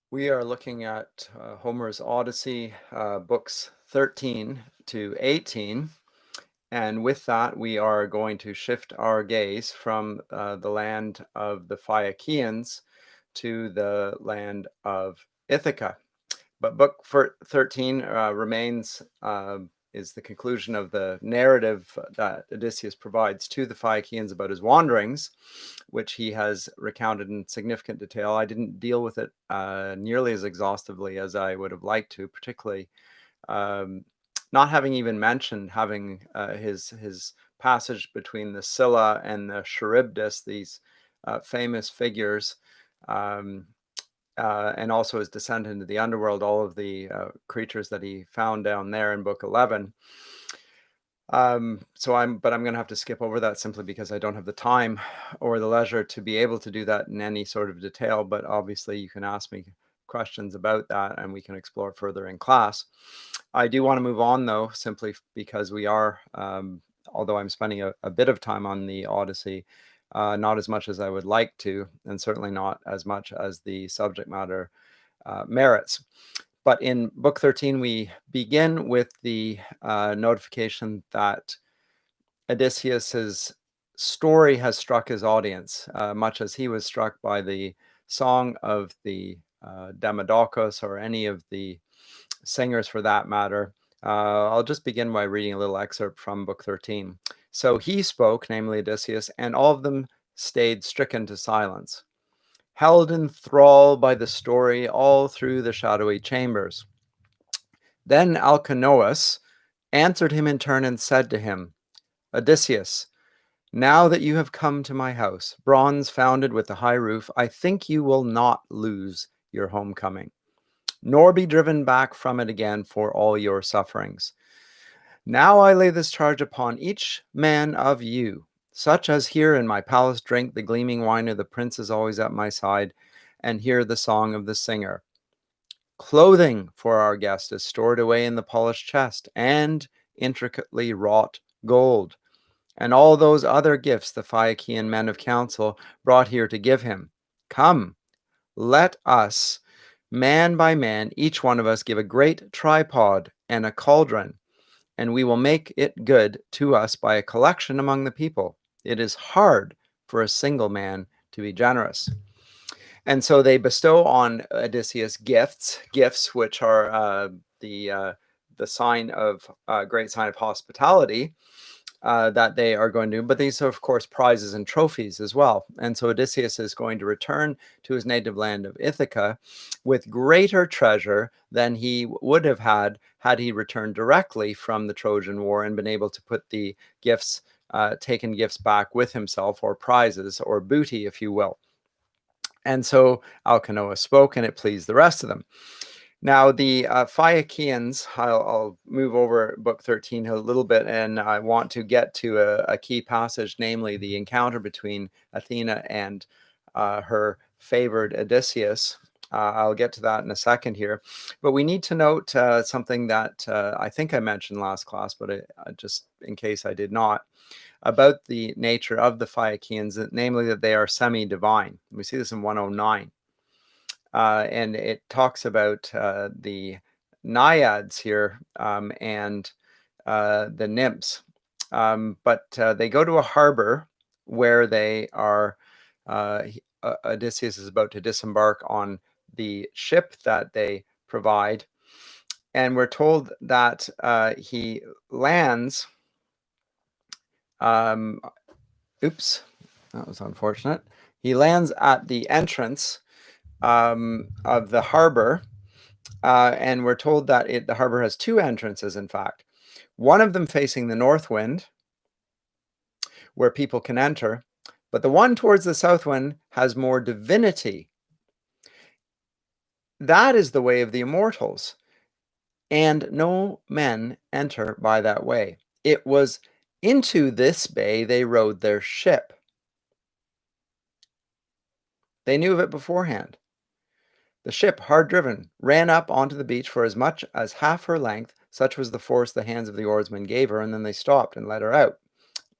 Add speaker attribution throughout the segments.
Speaker 1: We are looking at Homer's Odyssey, books 13 to 18. And with that, we are going to shift our gaze from the land of the Phaiakians to the land of Ithaca. But book 13 remains is the conclusion of the narrative that Odysseus provides to the Phaiakians about his wanderings, which he has recounted in significant detail. I didn't deal with it nearly as exhaustively as I would have liked to, particularly not having even mentioned having his passage between the Scylla and the Charybdis, these famous figures. And also his descent into the underworld, all of the creatures that he found down there in book 11. I'm going to have to skip over that simply because I don't have the time or the leisure to be able to do that in any sort of detail. But obviously you can ask me questions about that and we can explore further in class. I do want to move on though, simply because we are, although I'm spending a bit of time on the Odyssey, not as much as I would like to, and certainly not as much as the subject matter merits. But in book 13, we begin with the notification that Odysseus's story has struck his audience, much as he was struck by the song of the Demodocus or any of the singers for that matter. I'll just begin by reading a little excerpt from book 13. So he spoke, namely Odysseus, and all of them stayed stricken to silence, held in thrall by the story all through the shadowy chambers. Then Alcinous answered him in turn and said to him, Odysseus, now that you have come to my house, bronze founded with a high roof, I think you will not lose your homecoming, nor be driven back from it again for all your sufferings. Now I lay this charge upon each man of you, such as here in my palace drink the gleaming wine of the prince is always at my side, and hear the song of the singer. Clothing for our guest is stored away in the polished chest, and intricately wrought gold, and all those other gifts the Phaiakian men of council brought here to give him. Come, let us, man by man, each one of us give a great tripod and a cauldron, and we will make it good to us by a collection among the people. It is hard for a single man to be generous. And so they bestow on Odysseus gifts which are the sign of great sign of hospitality that they are going to do, but these are of course prizes and trophies as well. And so Odysseus is going to return to his native land of Ithaca with greater treasure than he would have had he returned directly from the Trojan War and been able to put the gifts, taken gifts back with himself, or prizes or booty, if you will. And so Alcinous spoke, and it pleased the rest of them. Now, the Phaiakians, I'll move over book 13 a little bit, and I want to get to a key passage, namely the encounter between Athena and her favored Odysseus. I'll get to that in a second here. But we need to note something that I think I mentioned last class, but just in case I did not, about the nature of the Phaiakians, namely that they are semi-divine. We see this in 109. And it talks about the naiads here and the nymphs. But they go to a harbor where they are, Odysseus is about to disembark on the ship that they provide. And we're told that he lands, oops, that was unfortunate. He lands at the entrance of the harbor, and we're told that the harbor has two entrances, in fact. One of them facing the north wind, where people can enter, but the one towards the south wind has more divinity. That is the way of the immortals, and no men enter by that way. It was into this bay they rowed their ship. They knew of it beforehand. The ship, hard driven, ran up onto the beach for as much as half her length. Such was the force the hands of the oarsmen gave her, and then they stopped and let her out,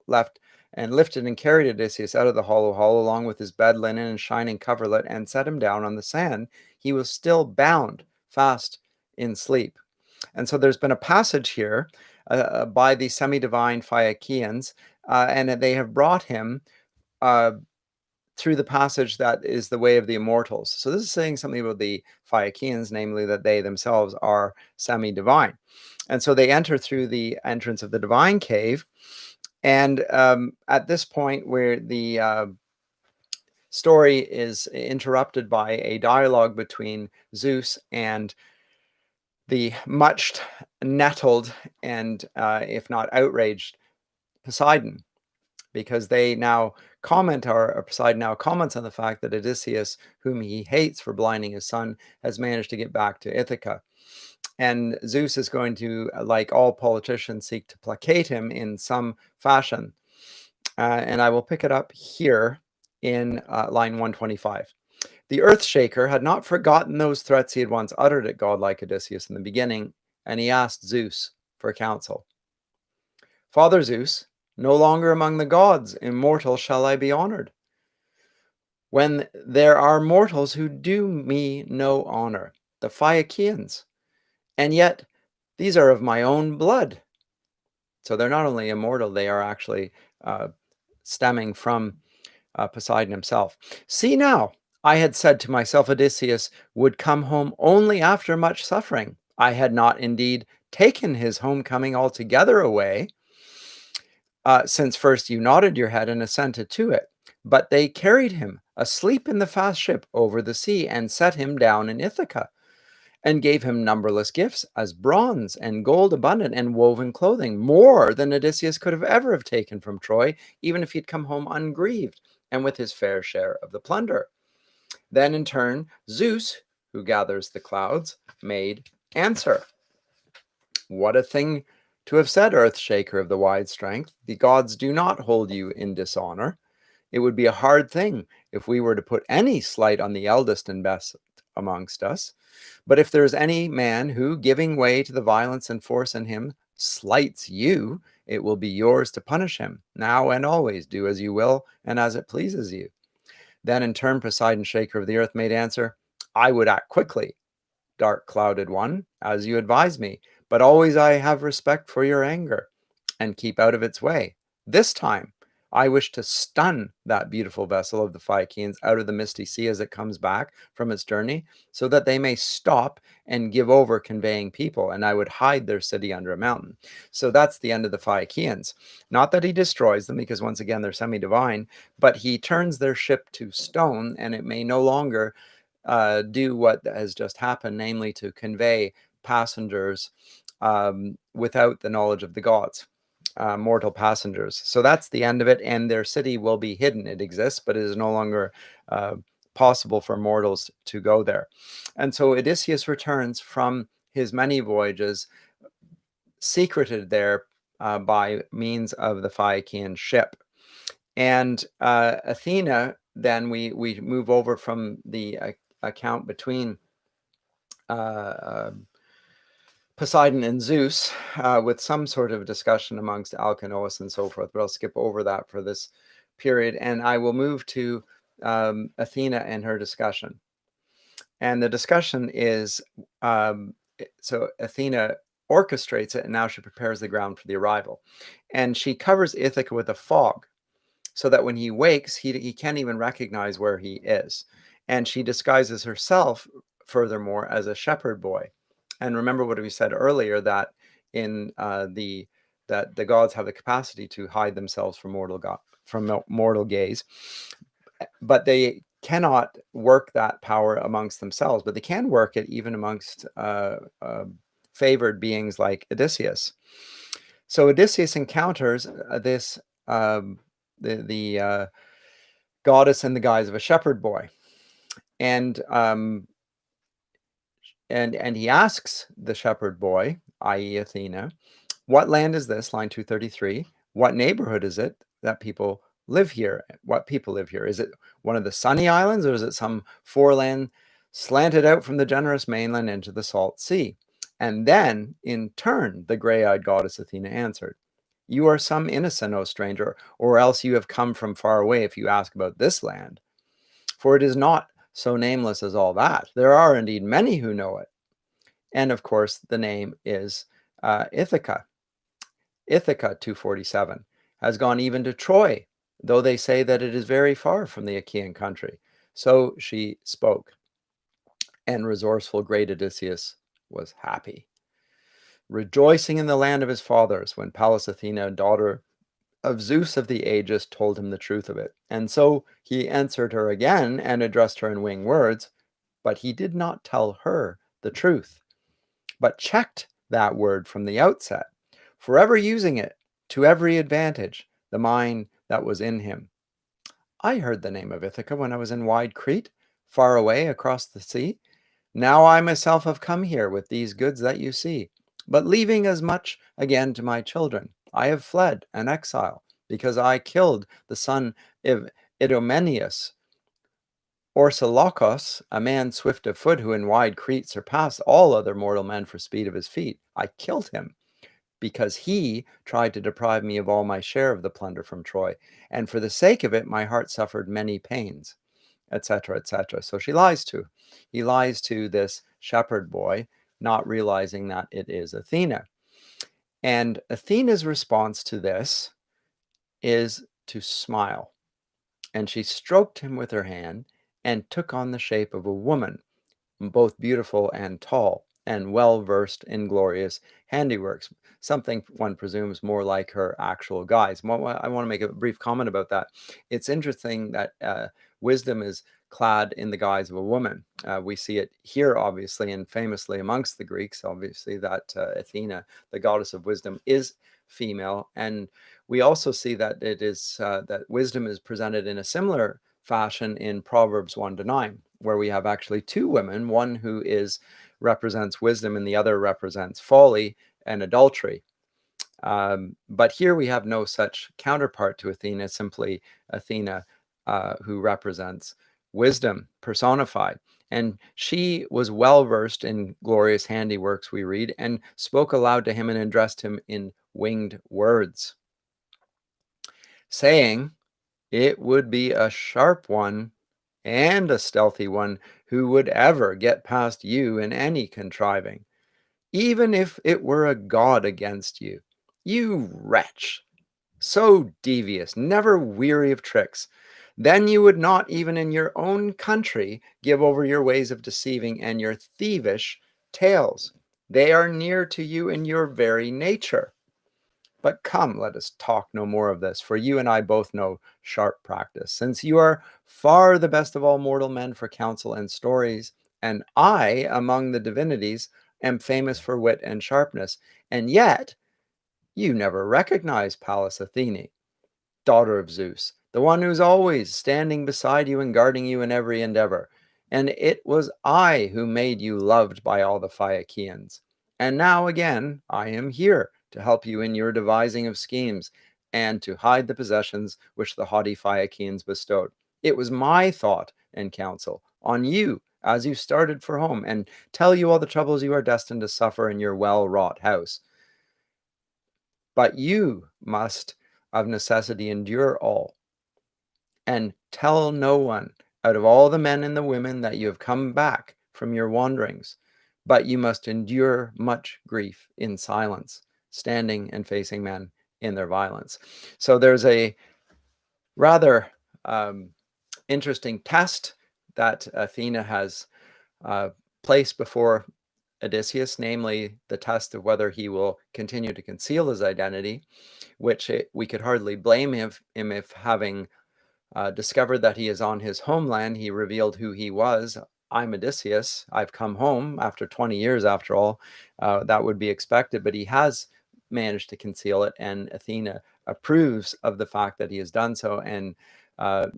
Speaker 1: left and lifted and carried Odysseus out of the hollow hall along with his bed linen and shining coverlet, and set him down on the sand. He was still bound fast in sleep. And so there's been a passage here by the semi-divine Phaiakians, and they have brought him through the passage that is the way of the immortals. So this is saying something about the Phaiakians, namely that they themselves are semi-divine. And so they enter through the entrance of the divine cave. And at this point where the story is interrupted by a dialogue between Zeus and the much nettled and, if not outraged, Poseidon, because they now comment, or Poseidon now comments on the fact that Odysseus, whom he hates for blinding his son, has managed to get back to Ithaca. And Zeus is going to, like all politicians, seek to placate him in some fashion. And I will pick it up here in line 125. The Earthshaker had not forgotten those threats he had once uttered at godlike Odysseus in the beginning, and he asked Zeus for counsel. Father Zeus, no longer among the gods, immortal shall I be honored, when there are mortals who do me no honor, the Phaiakians, and yet these are of my own blood. So they're not only immortal, they are actually stemming from Poseidon himself. See now, I had said to myself, Odysseus would come home only after much suffering. I had not indeed taken his homecoming altogether away, since first you nodded your head and assented to it. But they carried him asleep in the fast ship over the sea, and set him down in Ithaca, and gave him numberless gifts, as bronze and gold abundant, and woven clothing, more than Odysseus could have ever have taken from Troy, even if he'd come home ungrieved, and with his fair share of the plunder. Then in turn, Zeus, who gathers the clouds, made answer. What a thing to have said, Earthshaker of the wide strength. The gods do not hold you in dishonor. It would be a hard thing if we were to put any slight on the eldest and best amongst us. But if there is any man who, giving way to the violence and force in him, slights you, it will be yours to punish him, now and always. Do as you will, and as it pleases you. Then in turn, Poseidon, shaker of the earth, made answer, I would act quickly, dark clouded one, as you advise me, but always I have respect for your anger, and keep out of its way. This time, I wish to stun that beautiful vessel of the Phaiakians out of the misty sea as it comes back from its journey, so that they may stop and give over conveying people, and I would hide their city under a mountain. So that's the end of the Phaiakians. Not that he destroys them, because once again they're semi-divine, but he turns their ship to stone, and it may no longer do what has just happened, namely to convey passengers without the knowledge of the gods. Mortal passengers. So that's the end of it, and their city will be hidden. It exists, but it is no longer possible for mortals to go there. And so Odysseus returns from his many voyages, secreted there by means of the Phaiakian ship. And Athena, then we move over from the account between Poseidon and Zeus, with some sort of discussion amongst Alcinous and so forth, but I'll skip over that for this period, and I will move to Athena and her discussion. And the discussion is, so Athena orchestrates it, and now she prepares the ground for the arrival. And she covers Ithaca with a fog, so that when he wakes, he can't even recognize where he is. And she disguises herself, furthermore, as a shepherd boy. And remember what we said earlier, that in that the gods have the capacity to hide themselves from mortal gaze, but they cannot work that power amongst themselves. But they can work it even amongst favored beings like Odysseus. So Odysseus encounters this the goddess in the guise of a shepherd boy, and he asks the shepherd boy, i.e. Athena, what land is this? Line 233. What neighborhood is it that people live here? What people live here? Is it one of the sunny islands, or is it some foreland slanted out from the generous mainland into the salt sea? And then, in turn, the gray-eyed goddess Athena answered, You are some innocent, O stranger, or else you have come from far away if you ask about this land. For it is not so nameless as all that. There are indeed many who know it. And of course, the name is Ithaca. Ithaca 247 has gone even to Troy, though they say that it is very far from the Achaean country. So she spoke, and resourceful great Odysseus was happy, rejoicing in the land of his fathers, when Pallas Athena, daughter of Zeus of the Aegis, told him the truth of it. And so he answered her again and addressed her in winged words, but he did not tell her the truth, but checked that word from the outset, forever using it to every advantage, the mind that was in him. I heard the name of Ithaca when I was in wide Crete, far away across the sea. Now I myself have come here with these goods that you see, but leaving as much again to my children. I have fled an exile, because I killed the son of Idomeneus, Orsilochos, a man swift of foot who in wide Crete surpassed all other mortal men for speed of his feet. I killed him, because he tried to deprive me of all my share of the plunder from Troy, and for the sake of it my heart suffered many pains, etc., etc. So he lies to this shepherd boy, not realizing that it is Athena. And Athena's response to this is to smile. And she stroked him with her hand and took on the shape of a woman, both beautiful and tall, and well versed in glorious handiworks, something one presumes more like her actual guise. I want to make a brief comment about that. It's interesting that wisdom is clad in the guise of a woman. We see it here, obviously, and famously amongst the Greeks, obviously, that Athena, the goddess of wisdom, is female. And we also see that it is that wisdom is presented in a similar fashion in Proverbs 1-9, where we have actually two women, one who represents wisdom and the other represents folly and adultery. But here we have no such counterpart to Athena, simply Athena, who represents wisdom personified. And she was well versed in glorious handiworks, we read, and spoke aloud to him and addressed him in winged words, saying, it would be a sharp one and a stealthy one who would ever get past you in any contriving, even if it were a god against you. You wretch, so devious, never weary of tricks. Then you would not even in your own country give over your ways of deceiving and your thievish tales. They are near to you in your very nature. But come, let us talk no more of this, for you and I both know sharp practice, since you are far the best of all mortal men for counsel and stories, and I, among the divinities, am famous for wit and sharpness, and yet you never recognize Pallas Athene, daughter of Zeus, the one who's always standing beside you and guarding you in every endeavor. And it was I who made you loved by all the Phaiakians. And now again, I am here to help you in your devising of schemes and to hide the possessions which the haughty Phaiakians bestowed. It was my thought and counsel on you as you started for home, and tell you all the troubles you are destined to suffer in your well-wrought house. But you must of necessity endure all, and tell no one out of all the men and the women that you have come back from your wanderings, but you must endure much grief in silence, standing and facing men in their violence. So there's a rather interesting test that Athena has placed before Odysseus, namely the test of whether he will continue to conceal his identity, which we could hardly blame him if having discovered that he is on his homeland, he revealed who he was. I'm Odysseus. I've come home after 20 years, after all. That would be expected, but he has managed to conceal it, and Athena approves of the fact that he has done so, and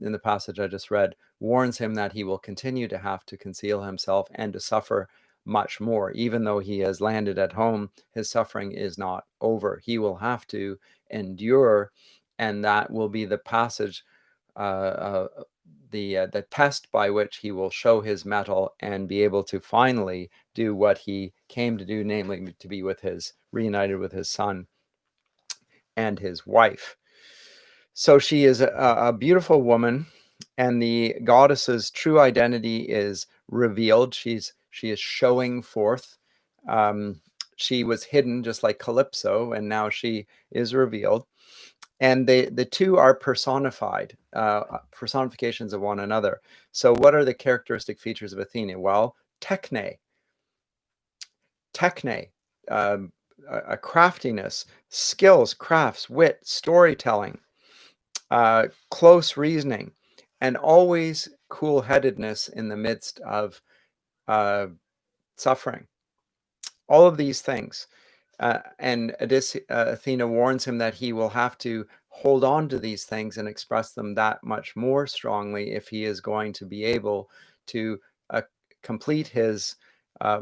Speaker 1: in the passage I just read, warns him that he will continue to have to conceal himself and to suffer much more. Even though he has landed at home, his suffering is not over. He will have to endure, and that will be the passage, the test by which he will show his mettle and be able to finally do what he came to do, namely to be reunited with his son. and his wife. So she is a beautiful woman, and the goddess's true identity is revealed. She is showing forth. Um, she was hidden, just like Calypso, and now she is revealed. And the two are personified, personifications of one another. So what are the characteristic features of Athena? Well, techne, a craftiness, skills, crafts, wit, storytelling, close reasoning, and always cool-headedness in the midst of suffering. All of these things. And Athena warns him that he will have to hold on to these things and express them that much more strongly if he is going to be able to complete his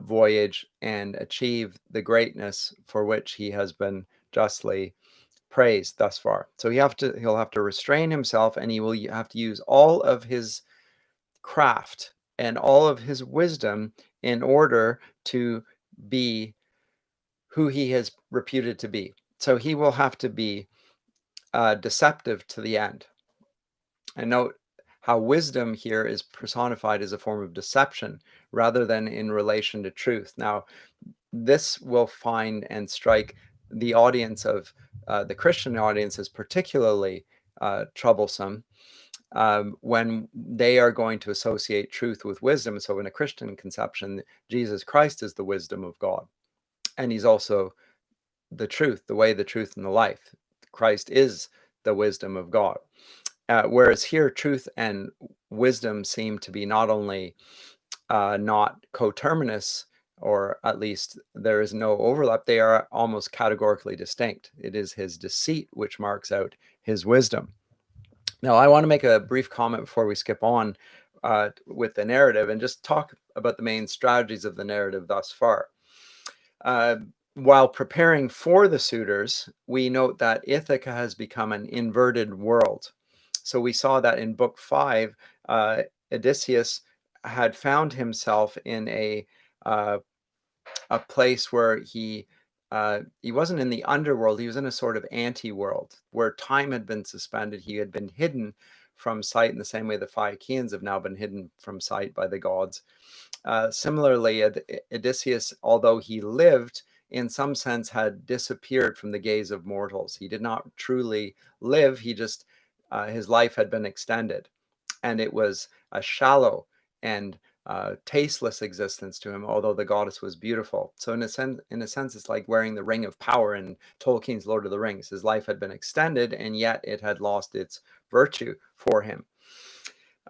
Speaker 1: voyage and achieve the greatness for which he has been justly praised thus far. So he'll have to restrain himself, and he will have to use all of his craft and all of his wisdom in order to be who he is reputed to be. So he will have to be deceptive to the end. And note how wisdom here is personified as a form of deception rather than in relation to truth. Now, this will find and strike the audience of the Christian audience as particularly troublesome when they are going to associate truth with wisdom. So in a Christian conception, Jesus Christ is the wisdom of God, and he's also the truth, the way, the truth, and the life. Christ is the wisdom of God. Whereas here, truth and wisdom seem to be not only not coterminous, or at least there is no overlap, they are almost categorically distinct. It is his deceit which marks out his wisdom. Now, I want to make a brief comment before we skip on with the narrative and just talk about the main strategies of the narrative thus far. While preparing for the suitors, we note that Ithaca has become an inverted world. So we saw that in Book 5, Odysseus had found himself in a place where he wasn't in the underworld. He was in a sort of anti-world where time had been suspended. He had been hidden from sight in the same way the Phaiakians have now been hidden from sight by the gods. Similarly, Odysseus, although he lived, in some sense had disappeared from the gaze of mortals. He did not truly live. He just, his life had been extended, and it was a shallow and tasteless existence to him, although the goddess was beautiful. So in a sense, it's like wearing the ring of power in Tolkien's Lord of the Rings. His life had been extended, and yet it had lost its virtue for him.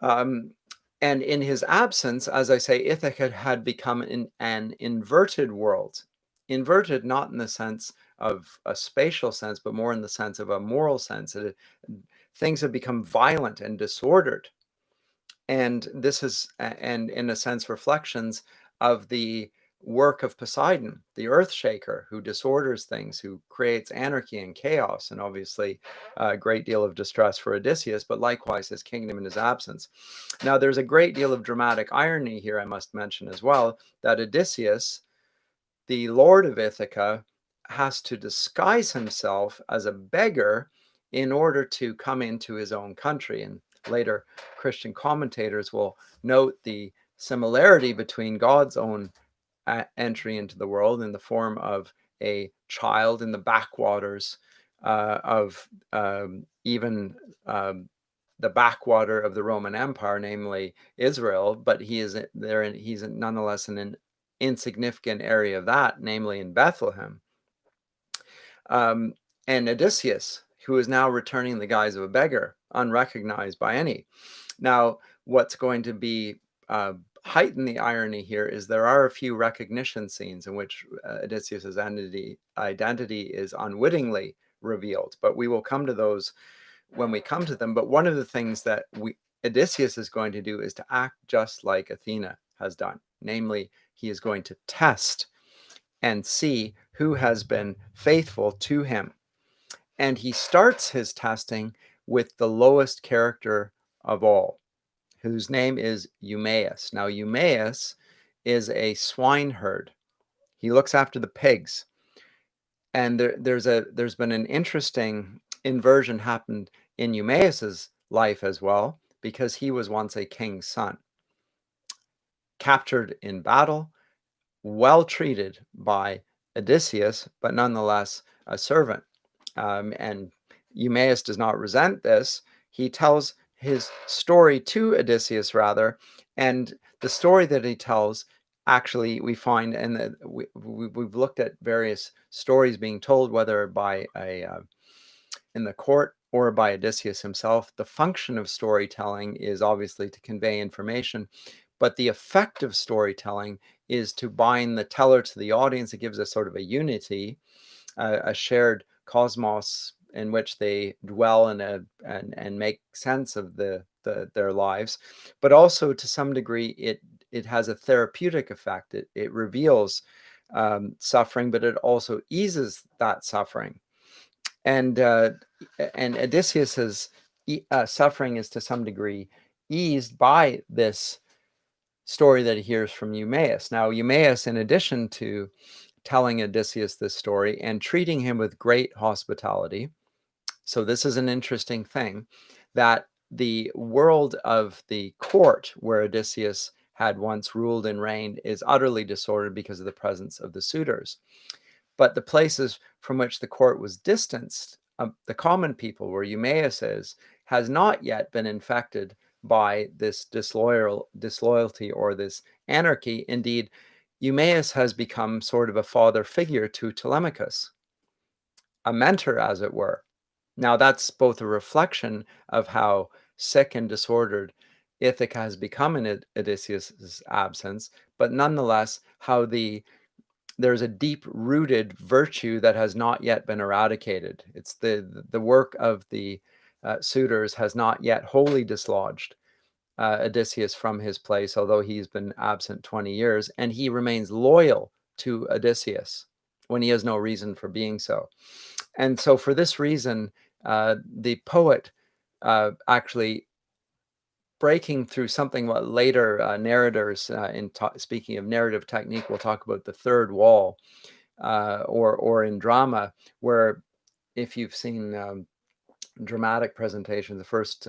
Speaker 1: And in his absence, as I say, Ithaca had become an inverted world. Inverted not in the sense of a spatial sense, but more in the sense of a moral sense. Things have become violent and disordered. And this is, and in a sense, reflections of the work of Poseidon, the earth shaker, who disorders things, who creates anarchy and chaos, and obviously a great deal of distress for Odysseus, but likewise his kingdom in his absence. Now, there's a great deal of dramatic irony here, I must mention as well, that Odysseus, the lord of Ithaca, has to disguise himself as a beggar in order to come into his own country. And later Christian commentators will note the similarity between God's own entry into the world in the form of a child in the backwaters of even the backwater of the Roman Empire, namely Israel, but he is there, and he's nonetheless in an insignificant area of that, namely in Bethlehem. And Odysseus, who is now returning the guise of a beggar, unrecognized by any. Now, what's going to be heighten the irony here is there are a few recognition scenes in which Odysseus's identity is unwittingly revealed, but we will come to those when we come to them. But one of the things that Odysseus is going to do is to act just like Athena has done. Namely, he is going to test and see who has been faithful to him. And he starts his testing with the lowest character of all, whose name is Eumaeus. Now, Eumaeus is a swineherd. He looks after the pigs. And there's been an interesting inversion happened in Eumaeus's life as well, because he was once a king's son, captured in battle, well treated by Odysseus, but nonetheless a servant. And Eumaeus does not resent this. He tells his story to Odysseus, rather, and the story that he tells, actually, we find, and we've looked at various stories being told, whether by in the court or by Odysseus himself. The function of storytelling is obviously to convey information, but the effect of storytelling is to bind the teller to the audience. It gives us sort of a unity, a shared cosmos in which they dwell and make sense of their lives. But also, to some degree, it has a therapeutic effect. It reveals suffering, but it also eases that suffering. And Odysseus's suffering is to some degree eased by this story that he hears from Eumaeus. Now, Eumaeus, in addition to telling Odysseus this story and treating him with great hospitality, so this is an interesting thing, that the world of the court where Odysseus had once ruled and reigned is utterly disordered because of the presence of the suitors. But the places from which the court was distanced, the common people where Eumaeus is, has not yet been infected by this disloyalty or this anarchy. Indeed, Eumaeus has become sort of a father figure to Telemachos, a mentor, as it were. Now, that's both a reflection of how sick and disordered Ithaca has become in Odysseus' absence, but nonetheless, how there's a deep-rooted virtue that has not yet been eradicated. It's the work of the suitors has not yet wholly dislodged Odysseus from his place, although he's been absent 20 years, and he remains loyal to Odysseus when he has no reason for being so. And so for this reason, the poet actually breaking through something what later narrators, speaking of narrative technique, we'll talk about the third wall, or in drama, where if you've seen dramatic presentations, the first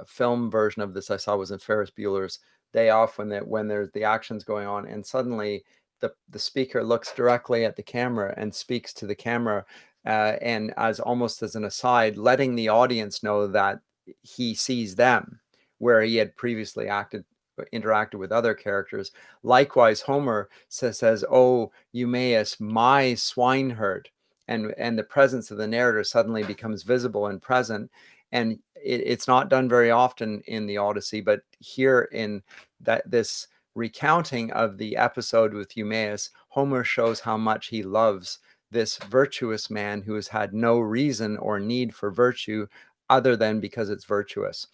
Speaker 1: film version of this I saw was in Ferris Bueller's Day Off, when there's the action's going on, and suddenly the speaker looks directly at the camera and speaks to the camera, and as almost as an aside, letting the audience know that he sees them, where he had previously interacted with other characters. Likewise, Homer says, "Oh, Eumaeus, my swineherd," and the presence of the narrator suddenly becomes visible and present. And it's not done very often in the Odyssey, but here in this recounting of the episode with Eumaeus, Homer shows how much he loves this virtuous man who has had no reason or need for virtue other than because it's virtuous.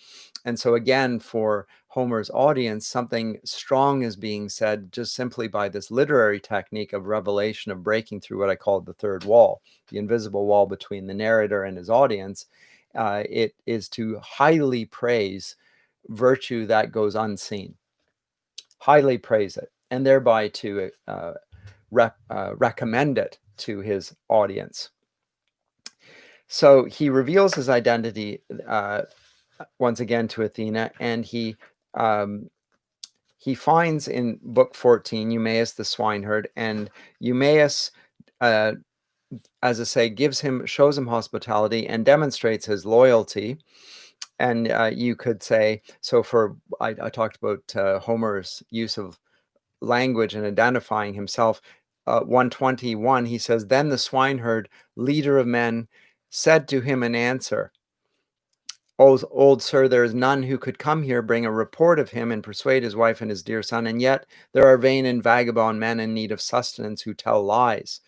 Speaker 1: And so again, for Homer's audience, something strong is being said just simply by this literary technique of revelation, of breaking through what I called the third wall, the invisible wall between the narrator and his audience. It is to highly praise virtue that goes unseen, highly praise it, and thereby to recommend it to his audience. So he reveals his identity once again to Athena, and he finds in book 14 Eumaeus the swineherd, and Eumaeus, as I say, shows him hospitality and demonstrates his loyalty. And you could say, so I talked about Homer's use of language and identifying himself. 121, he says, "Then the swineherd, leader of men, said to him in answer, old sir, there is none who could come here, bring a report of him, and persuade his wife and his dear son, and yet there are vain and vagabond men in need of sustenance who tell lies,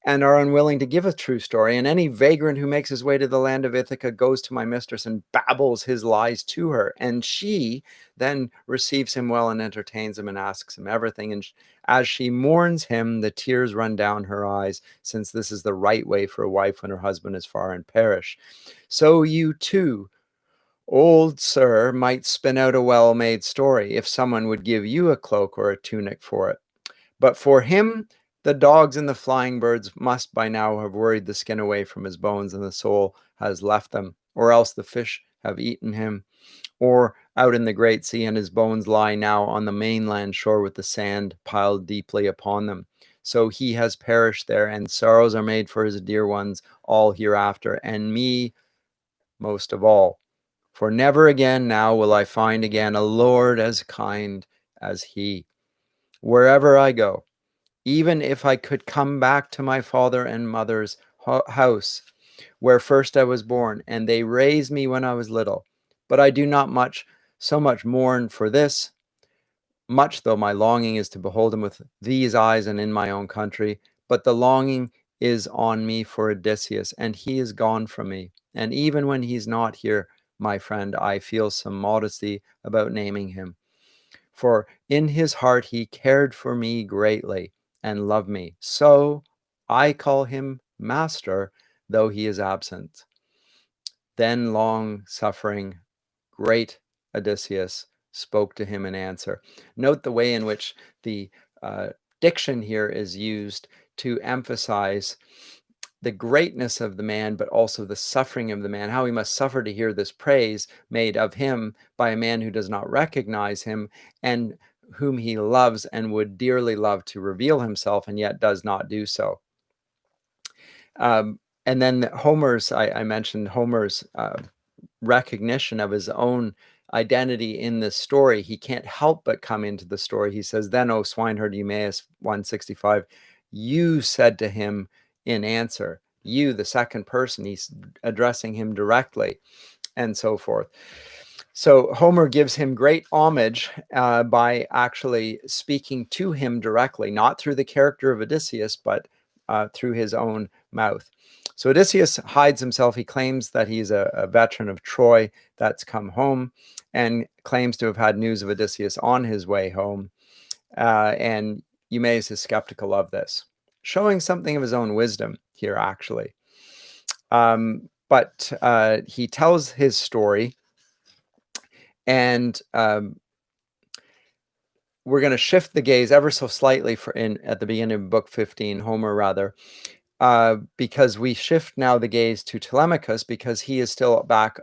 Speaker 1: and are unwilling to give a true story. And any vagrant who makes his way to the land of Ithaca goes to my mistress and babbles his lies to her. And she then receives him well and entertains him and asks him everything. And as she mourns him, the tears run down her eyes, since this is the right way for a wife when her husband is far and perish. So you too, old sir, might spin out a well-made story if someone would give you a cloak or a tunic for it. But for him The dogs and the flying birds must by now have worried the skin away from his bones, and the soul has left them, or else the fish have eaten him, or out in the great sea, and his bones lie now on the mainland shore with the sand piled deeply upon them. So he has perished there, and sorrows are made for his dear ones all hereafter, and me most of all. For never again now will I find again a lord as kind as he. Wherever I go, even if I could come back to my father and mother's house, where first I was born, and they raised me when I was little. But I do not so much mourn for this, much though my longing is to behold him with these eyes and in my own country. But the longing is on me for Odysseus, and he is gone from me. And even when he's not here, my friend, I feel some modesty about naming him. For in his heart he cared for me greatly and loved me. So I call him master, though he is absent. Then long-suffering, great Odysseus spoke to him in answer. Note the way in which the diction here is used to emphasize the greatness of the man, but also the suffering of the man, how he must suffer to hear this praise made of him by a man who does not recognize him and whom he loves and would dearly love to reveal himself, and yet does not do so. And then Homer's, I mentioned Homer's recognition of his own identity in this story. He can't help but come into the story. He says, then, O swineherd Eumaeus, 165, you said to him in answer, you, the second person, he's addressing him directly, and so forth. So Homer gives him great homage by actually speaking to him directly, not through the character of Odysseus, but through his own mouth. So Odysseus hides himself. He claims that he's a veteran of Troy that's come home, and claims to have had news of Odysseus on his way home. And Eumaeus is skeptical of this, showing something of his own wisdom here, actually. But he tells his story, and we're going to shift the gaze ever so slightly at the beginning of book 15, Homer rather, because we shift now the gaze to Telemachos, because he is still back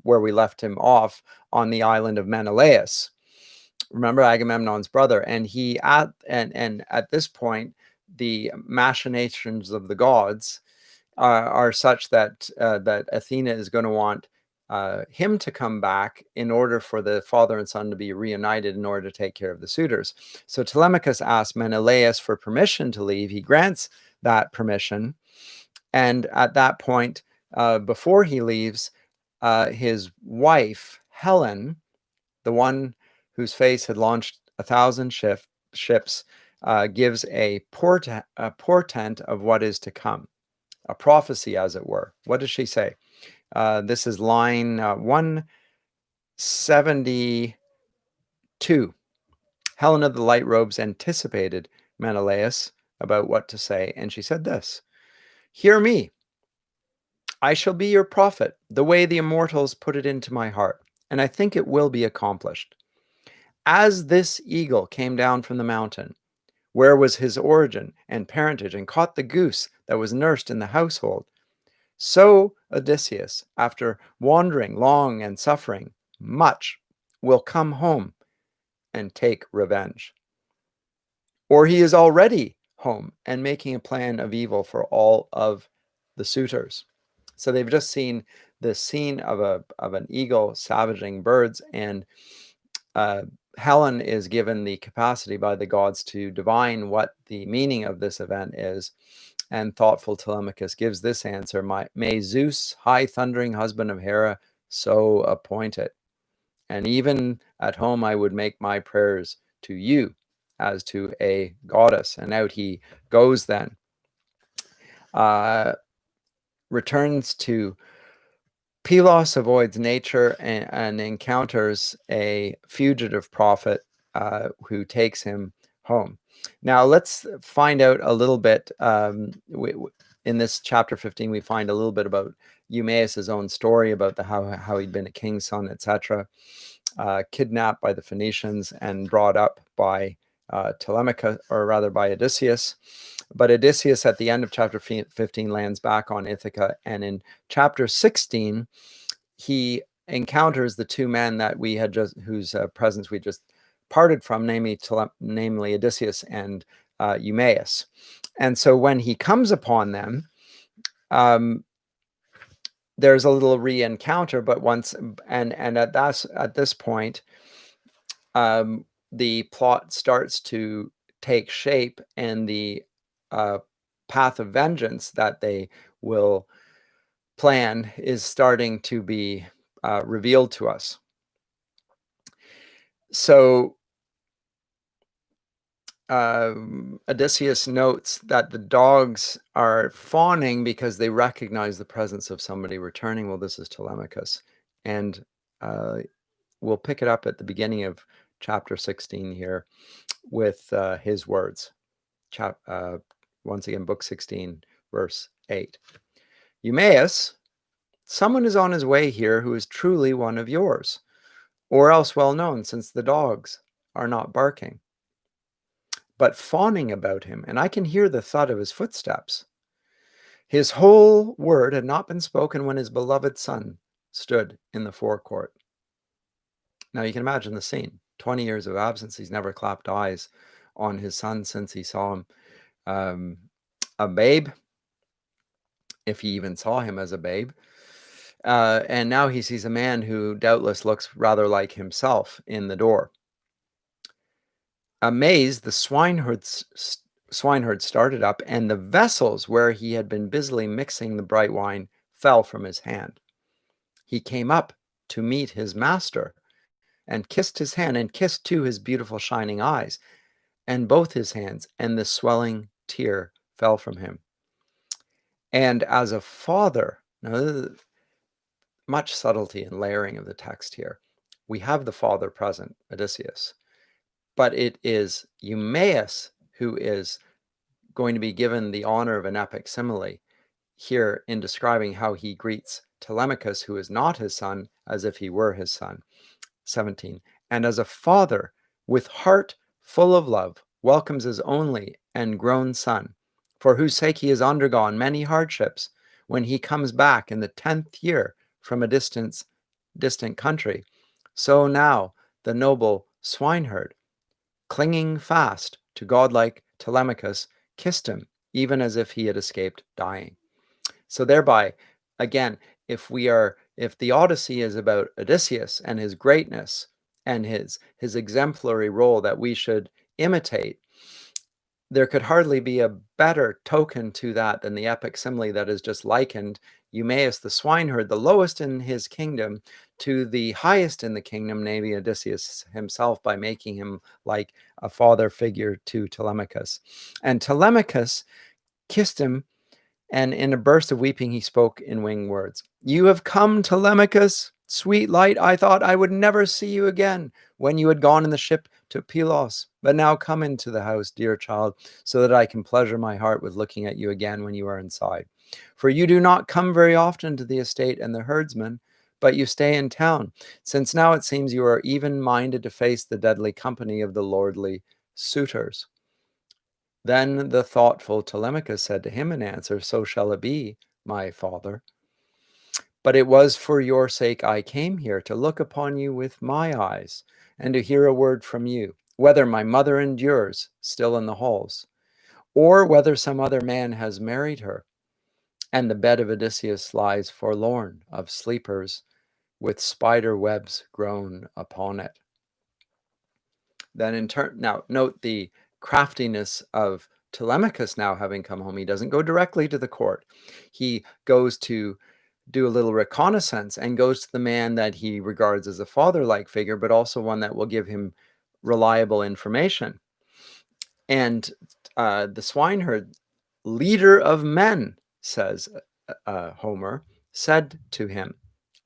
Speaker 1: where we left him off on the island of Menelaos. Remember, Agamemnon's brother, and at this point, the machinations of the gods are such that that Athena is going to want him to come back in order for the father and son to be reunited in order to take care of the suitors. So Telemachus asks Menelaos for permission to leave. He grants that permission, and at that point, before he leaves, his wife Helen, the one whose face had launched 1,000 ships, gives a portent of what is to come, a prophecy, as it were. What does she say? This is line 172. Helen of the light robes anticipated Menelaos about what to say, and she said this: hear me. I shall be your prophet, the way the immortals put it into my heart, and I think it will be accomplished. As this eagle came down from the mountain, where was his origin and parentage, and caught the goose that was nursed in the household, so Odysseus, after wandering long and suffering much, will come home and take revenge. Or he is already home and making a plan of evil for all of the suitors. So they've just seen the scene of an eagle savaging birds, and Helen is given the capacity by the gods to divine what the meaning of this event is. And thoughtful Telemachus gives this answer: may Zeus, high thundering husband of Hera, so appoint it. And even at home I would make my prayers to you as to a goddess. And out he goes then. Returns to Pylos, avoids nature, and encounters a fugitive prophet who takes him home. Now let's find out a little bit. In this chapter 15, we find a little bit about Eumaeus' own story, about how he'd been a king's son, etc., kidnapped by the Phoenicians and brought up by Telemachus, or rather by Odysseus. But Odysseus at the end of chapter 15 lands back on Ithaca, and in chapter 16 he encounters the two men that we had just, whose presence we just parted from, namely Odysseus and Eumaeus. And so when he comes upon them, there's a little re-encounter, but once and at this point, the plot starts to take shape, and the path of vengeance that they will plan is starting to be revealed to us. So Odysseus notes that the dogs are fawning because they recognize the presence of somebody returning. Well, this is Telemachus, and we'll pick it up at the beginning of chapter 16 here with his words. Once again, book 16, verse 8. Eumaeus, someone is on his way here who is truly one of yours, or else well known, since the dogs are not barking, but fawning about him, and I can hear the thud of his footsteps. His whole word had not been spoken when his beloved son stood in the forecourt. Now you can imagine the scene. 20 years of absence, he's never clapped eyes on his son since he saw him a babe, if he even saw him as a babe. And now he sees a man who doubtless looks rather like himself in the door. Amazed, the swineherd started up, and the vessels where he had been busily mixing the bright wine fell from his hand. He came up to meet his master and kissed his hand, and kissed too his beautiful shining eyes and both his hands, and the swelling tear fell from him. And as a father, now much subtlety and layering of the text here. We have the father present, Odysseus, but it is Eumaeus who is going to be given the honor of an epic simile here in describing how he greets Telemachus, who is not his son, as if he were his son. 17. And as a father, with heart full of love, welcomes his only and grown son, for whose sake he has undergone many hardships, when he comes back in the 10th year from a distant country. So now the noble swineherd, clinging fast to godlike Telemachus, kissed him, even as if he had escaped dying. So thereby, again, if the Odyssey is about Odysseus and his greatness and his exemplary role that we should imitate, there could hardly be a better token to that than the epic simile that is just likened Eumaeus the swineherd, the lowest in his kingdom, to the highest in the kingdom, namely Odysseus himself, by making him like a father figure to Telemachus. And Telemachus kissed him, and in a burst of weeping he spoke in winged words. You have come, Telemachus, sweet light. I thought I would never see you again when you had gone in the ship to Pylos. But now come into the house, dear child, so that I can pleasure my heart with looking at you again when you are inside. For you do not come very often to the estate and the herdsmen, but you stay in town, since now it seems you are even minded to face the deadly company of the lordly suitors. Then the thoughtful Telemachus said to him in answer, So shall it be, my father. But it was for your sake I came here, to look upon you with my eyes, and to hear a word from you, whether my mother endures still in the halls, or whether some other man has married her, and the bed of Odysseus lies forlorn of sleepers, with spider webs grown upon it. Then in turn, now note the craftiness of Telemachus now having come home. He doesn't go directly to the court. He goes to do a little reconnaissance and goes to the man that he regards as a father-like figure, but also one that will give him reliable information. And the swineherd, leader of men, says Homer, said to him,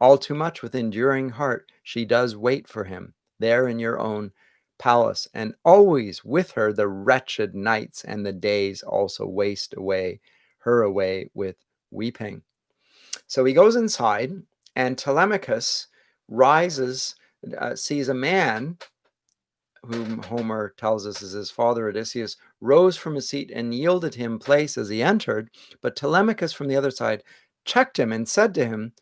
Speaker 1: all too much with enduring heart she does wait for him there in your own palace, and always with her the wretched nights and the days also waste her away with weeping. So he goes inside, and Telemachus rises, sees a man whom Homer tells us is his father Odysseus, rose from his seat and yielded him place as he entered, but Telemachus from the other side checked him and said to him,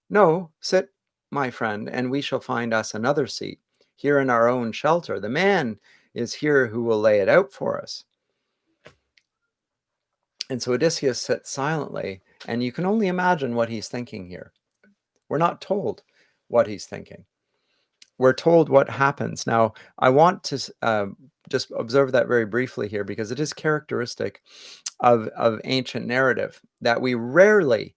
Speaker 1: "No, sit, my friend, and we shall find us another seat, here in our own shelter. The man is here who will lay it out for us." And so Odysseus sits silently, and you can only imagine what he's thinking here. We're not told what he's thinking. We're told what happens. Now, I want to just observe that very briefly here, because it is characteristic of ancient narrative that we rarely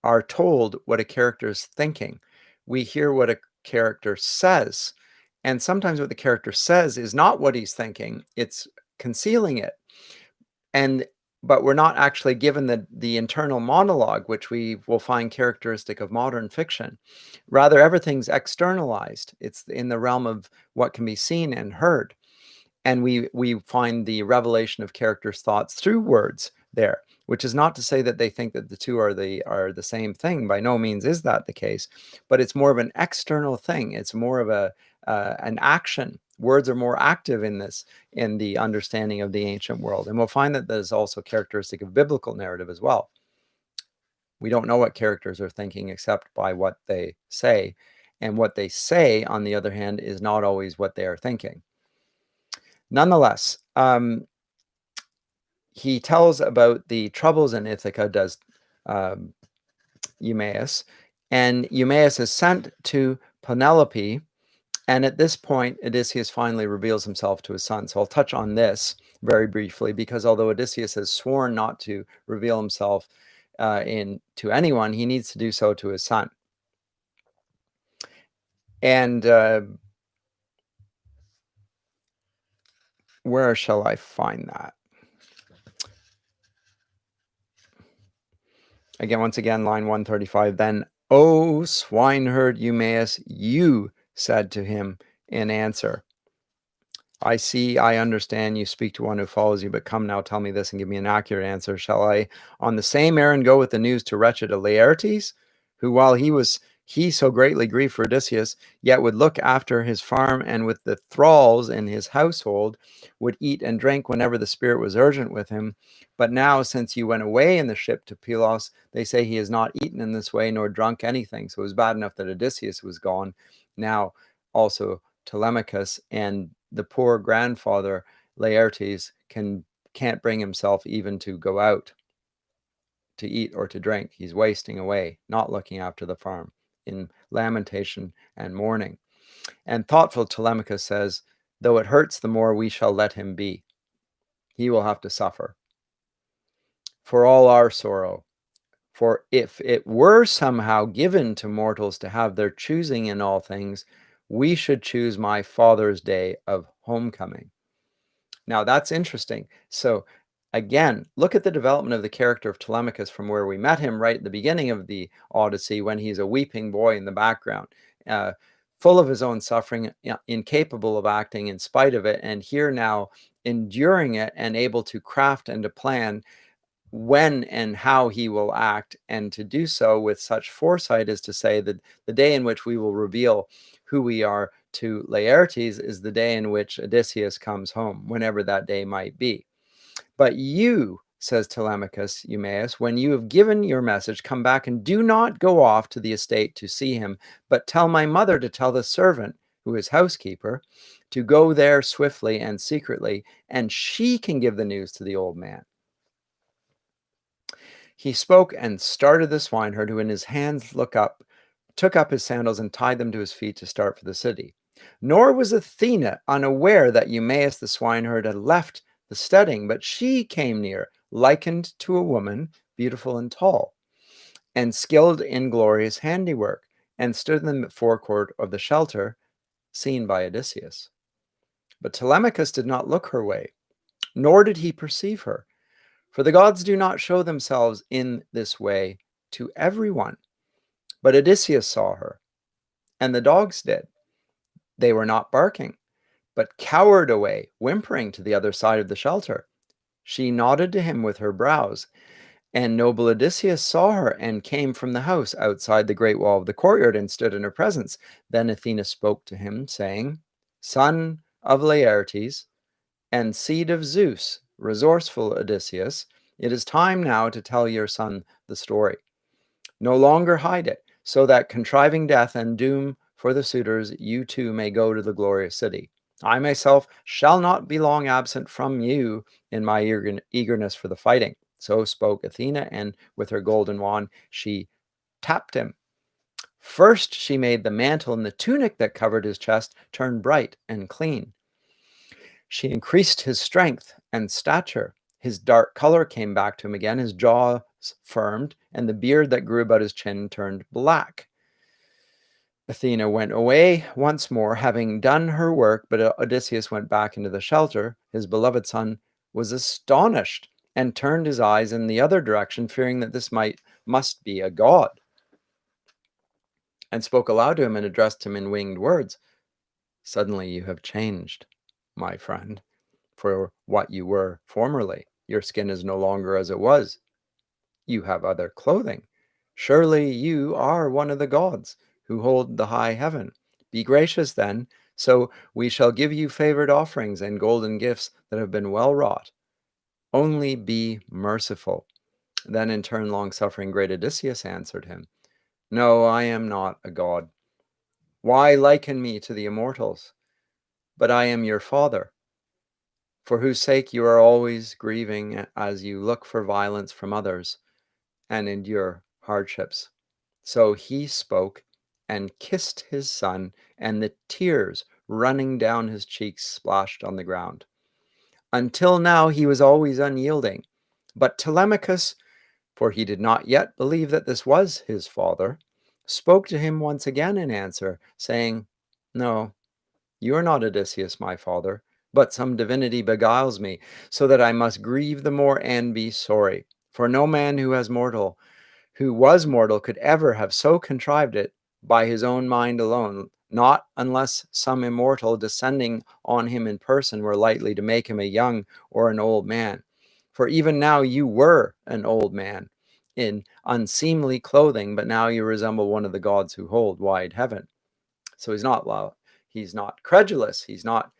Speaker 1: are told what a character is thinking. We hear what a character says, and sometimes what the character says is not what he's thinking. It's concealing it. But we're not actually given the internal monologue, which we will find characteristic of modern fiction. Rather, everything's externalized. It's in the realm of what can be seen and heard. And we find the revelation of characters' thoughts through words there, which is not to say that they think that the two are the same thing. By no means is that the case, but it's more of an external thing. It's more of an action. Words are more active in the understanding of the ancient world. And we'll find that is also characteristic of biblical narrative as well. We don't know what characters are thinking except by what they say. And what they say, on the other hand, is not always what they are thinking. Nonetheless, he tells about the troubles in Ithaca, does Eumaeus, and Eumaeus is sent to Penelope, and at this point, Odysseus finally reveals himself to his son. So I'll touch on this very briefly, because although Odysseus has sworn not to reveal himself to anyone, he needs to do so to his son. And where shall I find that? Once again, line 135. Then, "O swineherd Eumaeus, you said to him in answer, I see, I understand, you speak to one who follows you, but come now, tell me this and give me an accurate answer. Shall I on the same errand go with the news to wretched Laertes, who while he so greatly grieved for Odysseus, yet would look after his farm, and with the thralls in his household would eat and drink whenever the spirit was urgent with him? But now, since you went away in the ship to Pylos, they say he has not eaten in this way nor drunk anything." So it was bad enough that Odysseus was gone. Now also Telemachus, and the poor grandfather Laertes can't bring himself even to go out to eat or to drink. He's wasting away, not looking after the farm, in lamentation and mourning. And thoughtful Telemachus says, "Though it hurts the more, we shall let him be. He will have to suffer for all our sorrow. For if it were somehow given to mortals to have their choosing in all things, we should choose my father's day of homecoming." Now that's interesting. So again, look at the development of the character of Telemachus from where we met him right at the beginning of the Odyssey, when he's a weeping boy in the background, full of his own suffering, incapable of acting in spite of it, and here now enduring it and able to craft and to plan when and how he will act, and to do so with such foresight as to say that the day in which we will reveal who we are to Laertes is the day in which Odysseus comes home, whenever that day might be. "But you," says Telemachus, Eumaeus, "when you have given your message, come back and do not go off to the estate to see him, but tell my mother to tell the servant, who is housekeeper, to go there swiftly and secretly, and she can give the news to the old man." He spoke and started the swineherd, who in his hands took up his sandals and tied them to his feet to start for the city. Nor was Athena unaware that Eumaeus the swineherd had left the steading, but she came near, likened to a woman, beautiful and tall, and skilled in glorious handiwork, and stood in the forecourt of the shelter, seen by Odysseus. But Telemachus did not look her way, nor did he perceive her. For the gods do not show themselves in this way to everyone. But Odysseus saw her, and the dogs did. They were not barking, but cowered away, whimpering to the other side of the shelter. She nodded to him with her brows, and noble Odysseus saw her and came from the house outside the great wall of the courtyard and stood in her presence. Then Athena spoke to him, saying, "Son of Laertes, and seed of Zeus, resourceful Odysseus, it is time now to tell your son the story. No longer hide it, so that contriving death and doom for the suitors, you too may go to the glorious city. I myself shall not be long absent from you in my eagerness for the fighting. So spoke Athena, and with her golden wand she tapped him. First she made the mantle and the tunic that covered his chest turn bright and clean. She increased his strength and stature. His dark color came back to him again, his jaws firmed, and the beard that grew about his chin turned black. Athena went away once more, having done her work, but Odysseus went back into the shelter. His beloved son was astonished and turned his eyes in the other direction, fearing that this must be a god, and spoke aloud to him and addressed him in winged words. Suddenly you have changed, my friend, for what you were formerly. Your skin is no longer as it was. You have other clothing. Surely you are one of the gods who hold the high heaven. Be gracious then, so we shall give you favored offerings and golden gifts that have been well wrought. Only be merciful. Then in turn long-suffering great Odysseus answered him, No, I am not a god. Why liken me to the immortals? But I am your father, for whose sake you are always grieving as you look for violence from others and endure hardships. So he spoke and kissed his son, and the tears running down his cheeks splashed on the ground. Until now he was always unyielding, but Telemachos, for he did not yet believe that this was his father, spoke to him once again in answer, saying, No, you are not Odysseus, my father, but some divinity beguiles me, so that I must grieve the more and be sorry. For no man who was mortal could ever have so contrived it by his own mind alone, not unless some immortal descending on him in person were likely to make him a young or an old man. For even now you were an old man in unseemly clothing, but now you resemble one of the gods who hold wide heaven. So he's not credulous. He's not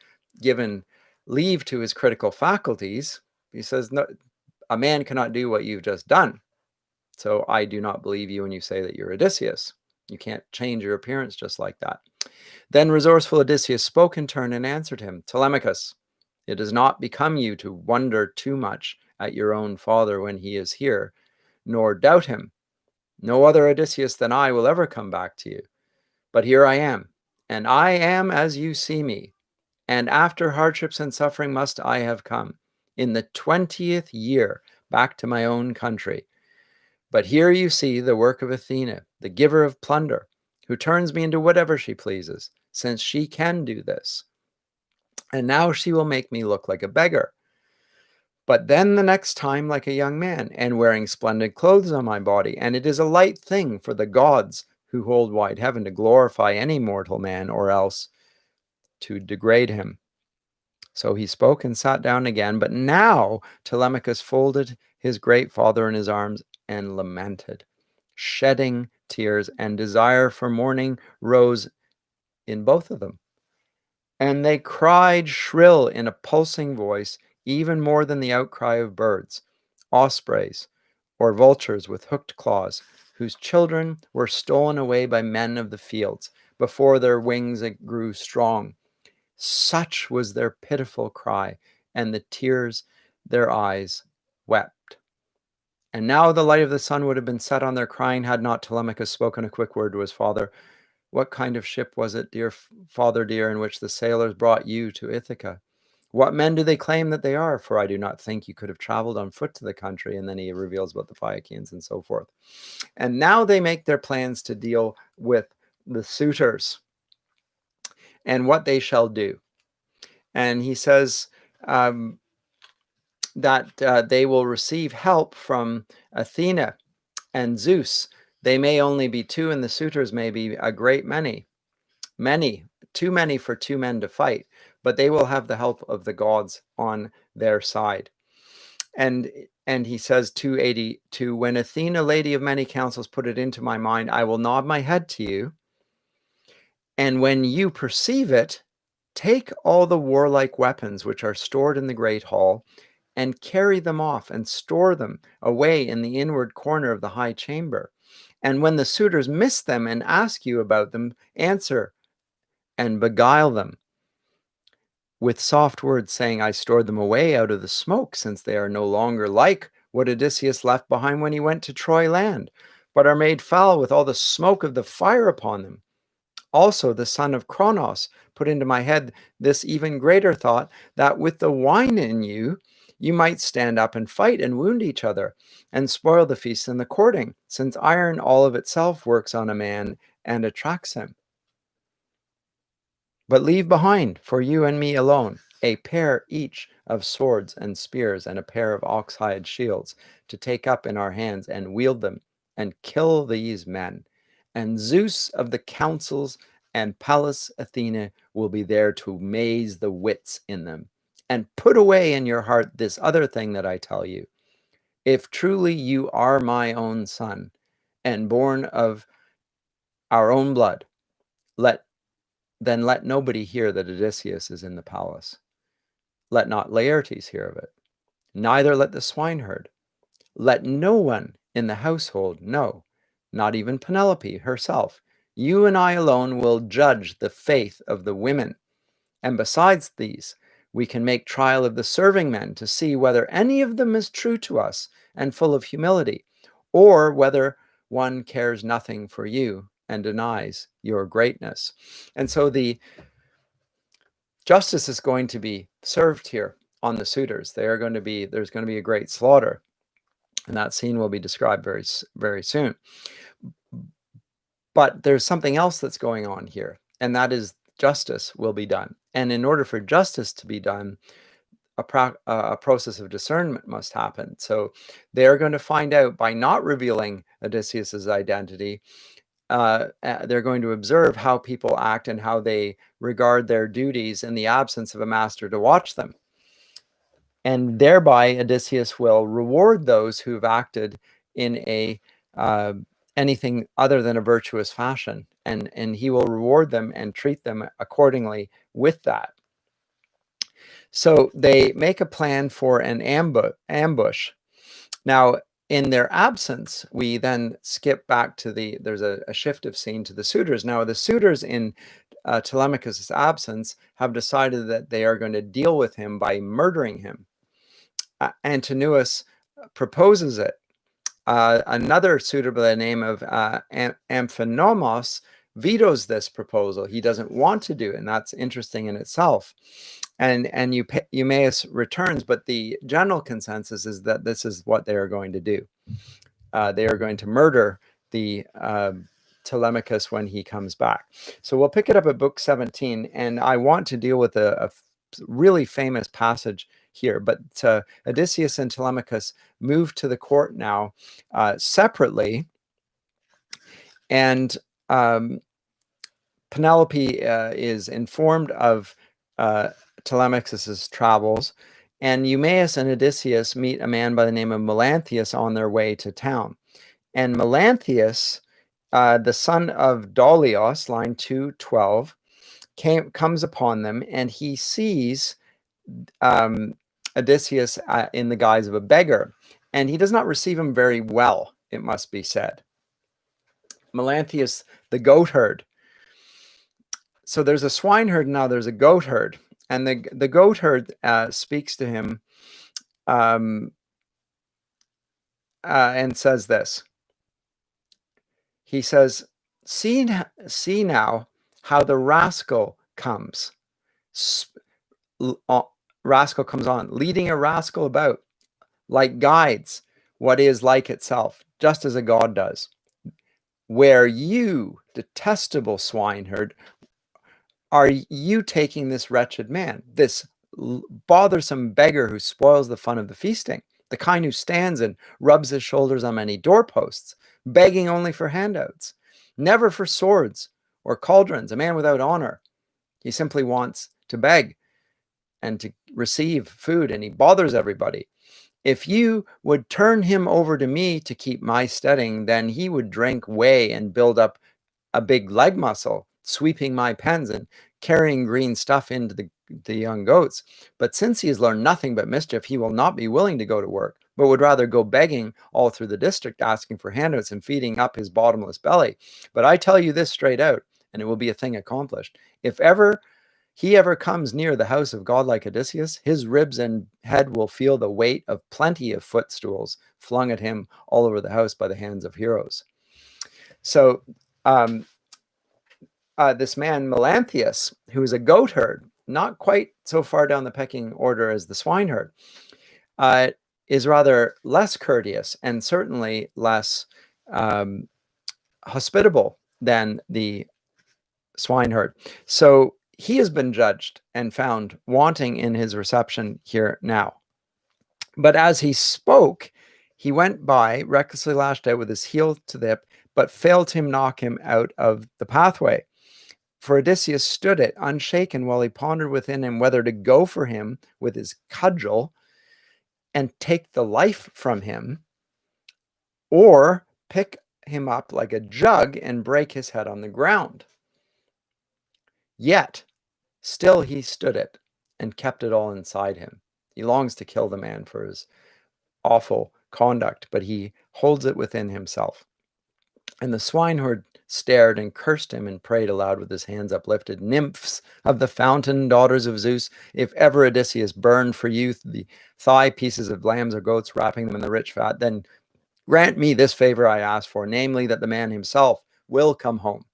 Speaker 1: given leave to his critical faculties. He says, no, a man cannot do what you've just done. So I do not believe you when you say that you're Odysseus. You can't change your appearance just like that. Then resourceful Odysseus spoke in turn and answered him, Telemachus, it does not become you to wonder too much at your own father when he is here, nor doubt him. No other Odysseus than I will ever come back to you. But here I am, and I am as you see me. And after hardships and suffering must I have come, in the 20th year, back to my own country. But here you see the work of Athena, the giver of plunder, who turns me into whatever she pleases, since she can do this. And now she will make me look like a beggar. But then the next time like a young man, and wearing splendid clothes on my body. And it is a light thing for the gods who hold wide heaven to glorify any mortal man, or else to degrade him. So he spoke and sat down again. But now Telemachus folded his great father in his arms and lamented, shedding tears, and desire for mourning rose in both of them. And they cried shrill in a pulsing voice, even more than the outcry of birds, ospreys, or vultures with hooked claws, whose children were stolen away by men of the fields before their wings grew strong. Such was their pitiful cry, and the tears their eyes wept. And now the light of the sun would have been set on their crying had not Telemachus spoken a quick word to his father. What kind of ship was it, dear father dear, in which the sailors brought you to Ithaca? What men do they claim that they are? For I do not think you could have traveled on foot to the country. And then he reveals about the Phaiakians and so forth. And now they make their plans to deal with the suitors and what they shall do. And he says that they will receive help from Athena and Zeus. They may only be two, and the suitors may be a great many, too many for two men to fight, but they will have the help of the gods on their side. And he says 282, when Athena, lady of many counsels, put it into my mind, I will nod my head to you. And when you perceive it, Take all the warlike weapons which are stored in the great hall, and carry them off, and store them away in the inward corner of the high chamber. And when the suitors miss them and ask you about them, answer and beguile them with soft words, saying, I stored them away out of the smoke, since they are no longer like what Odysseus left behind when he went to Troy land, but are made foul with all the smoke of the fire upon them. Also, the son of Cronos put into my head this even greater thought, that with the wine in you, you might stand up and fight and wound each other, and spoil the feast and the courting, since iron all of itself works on a man and attracts him. But leave behind for you and me alone a pair each of swords and spears, and a pair of ox-hide shields, to take up in our hands and wield them, and kill these men. And Zeus of the councils and Pallas Athena will be there to maze the wits in them. And put away in your heart this other thing that I tell you. If truly you are my own son, and born of our own blood, then let nobody hear that Odysseus is in the palace. Let not Laertes hear of it, neither let the swineherd. Let no one in the household know, not even Penelope herself. You and I alone will judge the faith of the women. And besides these, we can make trial of the serving men to see whether any of them is true to us and full of humility, or whether one cares nothing for you and denies your greatness. And so the justice is going to be served here on the suitors. There's going to be a great slaughter, and that scene will be described very, very soon. But there's something else that's going on here, and that is justice will be done. And in order for justice to be done, a process of discernment must happen. So they're going to find out by not revealing Odysseus's identity. They're going to observe how people act and how they regard their duties in the absence of a master to watch them. And thereby, Odysseus will reward those who've acted in a anything other than a virtuous fashion, and he will reward them and treat them accordingly with that. So they make a plan for an ambush. Now, in their absence, we then skip back to there's a shift of scene to the suitors. Now, the suitors in Telemachus' absence have decided that they are going to deal with him by murdering him. Antinous proposes it. Another suitor by the name of Amphinomus vetoes this proposal. He doesn't want to do it, and that's interesting in itself. And Eumaeus returns, but the general consensus is that this is what they are going to do. They are going to murder the Telemachus when he comes back. So we'll pick it up at book 17, and I want to deal with a really famous passage here. But Odysseus and Telemachus move to the court now separately, and Penelope is informed of Telemachus's travels, and Eumaeus and Odysseus meet a man by the name of Melanthius on their way to town. And Melanthius, the son of Dolios, line 212, comes upon them, and he sees Odysseus in the guise of a beggar, and he does not receive him very well, it must be said. Melanthius, the goatherd. So there's a swineherd, now there's a goatherd, and the goatherd speaks to him and says this. He says, see now how the rascal comes. Rascal comes on, leading a rascal about, like guides what is like itself, just as a god does. Where you, detestable swineherd, are you taking this wretched man, this bothersome beggar who spoils the fun of the feasting, the kind who stands and rubs his shoulders on many doorposts, begging only for handouts, never for swords or cauldrons, a man without honor? He simply wants to beg and to receive food, and he bothers everybody. If you would turn him over to me to keep my steading, then he would drink whey and build up a big leg muscle, sweeping my pens and carrying green stuff into the young goats. But since he has learned nothing but mischief, he will not be willing to go to work, but would rather go begging all through the district, asking for handouts and feeding up his bottomless belly. But I tell you this straight out, and it will be a thing accomplished. If he ever comes near the house of godlike Odysseus, his ribs and head will feel the weight of plenty of footstools flung at him all over the house by the hands of heroes. So this man Melanthius, who is a goat herd, not quite so far down the pecking order as the swineherd, is rather less courteous and certainly less hospitable than the swineherd. So he has been judged and found wanting in his reception here now. But as he spoke, he went by, recklessly lashed out with his heel to the hip, but failed to knock him out of the pathway. For Odysseus stood it unshaken while he pondered within him whether to go for him with his cudgel and take the life from him, or pick him up like a jug and break his head on the ground. Yet, still he stood it and kept it all inside him. He longs to kill the man for his awful conduct, but he holds it within himself. And the swineherd stared and cursed him and prayed aloud with his hands uplifted. Nymphs of the fountain, daughters of Zeus, if ever Odysseus burned for you the thigh pieces of lambs or goats, wrapping them in the rich fat, then grant me this favor I ask for, namely that the man himself will come home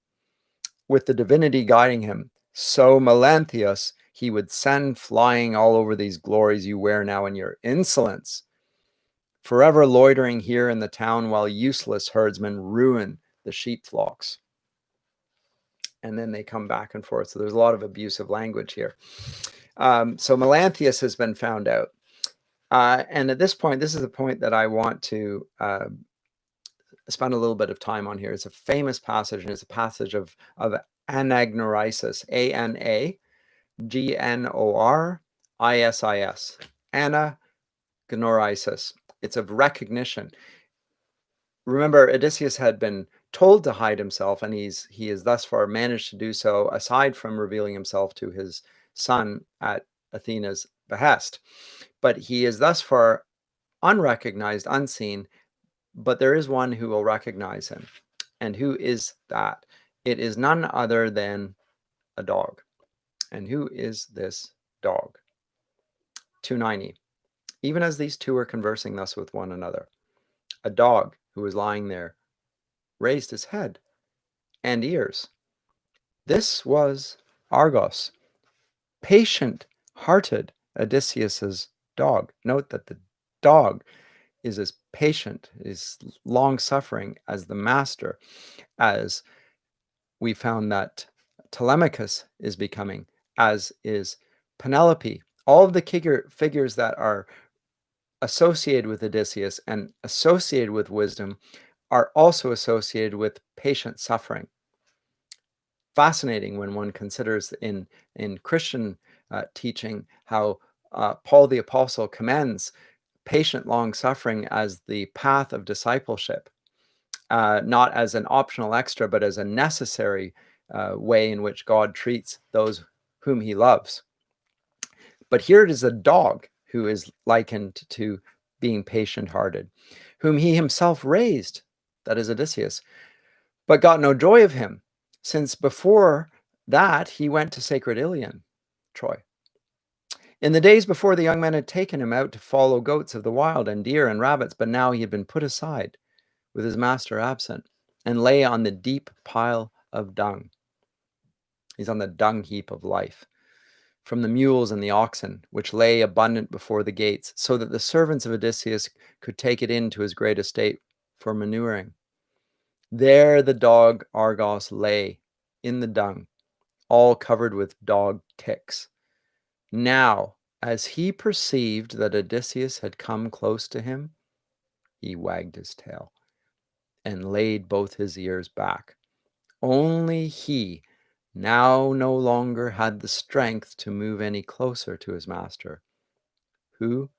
Speaker 1: with the divinity guiding him. So Melanthius he would send flying all over these glories you wear now in your insolence, forever loitering here in the town while useless herdsmen ruin the sheep flocks. And then they come back and forth. So there's a lot of abusive language here. So Melanthius has been found out. And at this point, this is a point that I want to spend a little bit of time on here. It's a famous passage, and it's a passage of anagnorisis, A-N-A-G-N-O-R-I-S-I-S, anagnorisis. It's of recognition. Remember, Odysseus had been told to hide himself, and he has thus far managed to do so, aside from revealing himself to his son at Athena's behest. But he is thus far unrecognized, unseen, but there is one who will recognize him. And who is that? It is none other than a dog. And who is this dog? 290. Even as these two were conversing thus with one another, a dog who was lying there raised his head and ears. This was Argos, patient-hearted Odysseus's dog. Note that the dog is as patient, is long-suffering as the master, as we found that Telemachos is becoming, as is Penelope. All of the figures that are associated with Odysseus and associated with wisdom are also associated with patient suffering. Fascinating when one considers in Christian teaching how Paul the Apostle commends patient long suffering as the path of discipleship, not as an optional extra, but as a necessary way in which God treats those whom he loves. But here it is a dog who is likened to being patient-hearted, whom he himself raised, that is Odysseus, but got no joy of him, since before that he went to sacred Ilion, Troy. In the days before, the young men had taken him out to follow goats of the wild and deer and rabbits, but now he had been put aside with his master absent and lay on the deep pile of dung. He's on the dung heap of life, from the mules and the oxen, which lay abundant before the gates, so that the servants of Odysseus could take it into his great estate for manuring. There the dog Argos lay in the dung, all covered with dog ticks. Now, as he perceived that Odysseus had come close to him, he wagged his tail and laid both his ears back. Only he now no longer had the strength to move any closer to his master, who,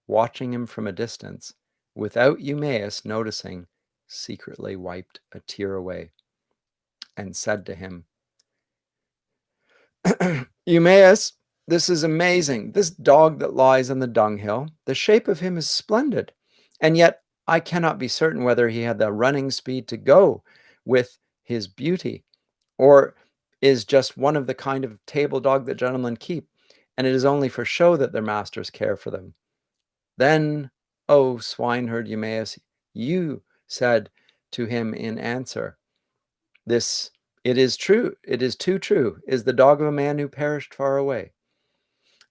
Speaker 1: watching him from a distance, without Eumaeus noticing, secretly wiped a tear away and said to him, Eumaeus, this is amazing. This dog that lies on the dunghill, the shape of him is splendid. And yet I cannot be certain whether he had the running speed to go with his beauty, or is just one of the kind of table dog that gentlemen keep, and it is only for show that their masters care for them. Then, O swineherd Eumaeus, you said to him in answer, this, it is true, it is too true, is the dog of a man who perished far away.